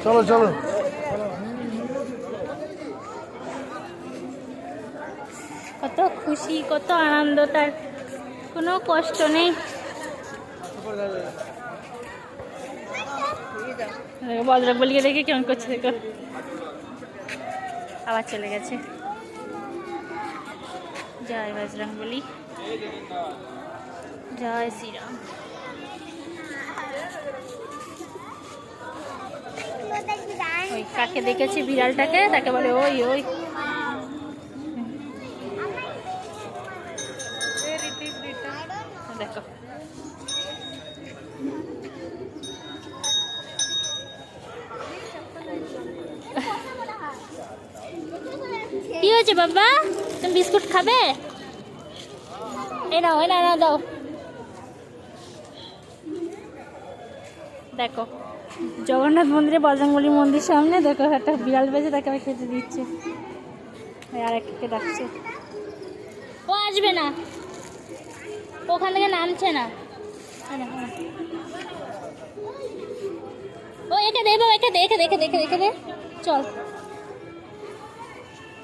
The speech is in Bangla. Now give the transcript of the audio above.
চলো চলো। কত খুশি, কত আনন্দ, তার কোনো কষ্ট নেই। বজরংবলীকে দেখে কেমন করছে দেখো, আবার চলে গেছে। জয় বজরংবলী, জয় শ্রীরাম। ওই কাকে দেখেছি বিড়ালটাকে, তাকে বলে ওই ওই। দেখো কি হয়েছে বাবা, তুমি বিস্কুট খাবে? এই নাও, এই নাও, দাও। দেখো জগন্নাথ মন্দিরে বজরংবলী মন্দির সামনে দেখো একটা বিড়াল বেজে, তাকে আমি খেতে দিচ্ছে, আর এককে ডাকছে। ও আসবে না, ওখান থেকে নামছে না। ও একে দেবো, একে দেখে দেখে দেখে দেখে দে, চল।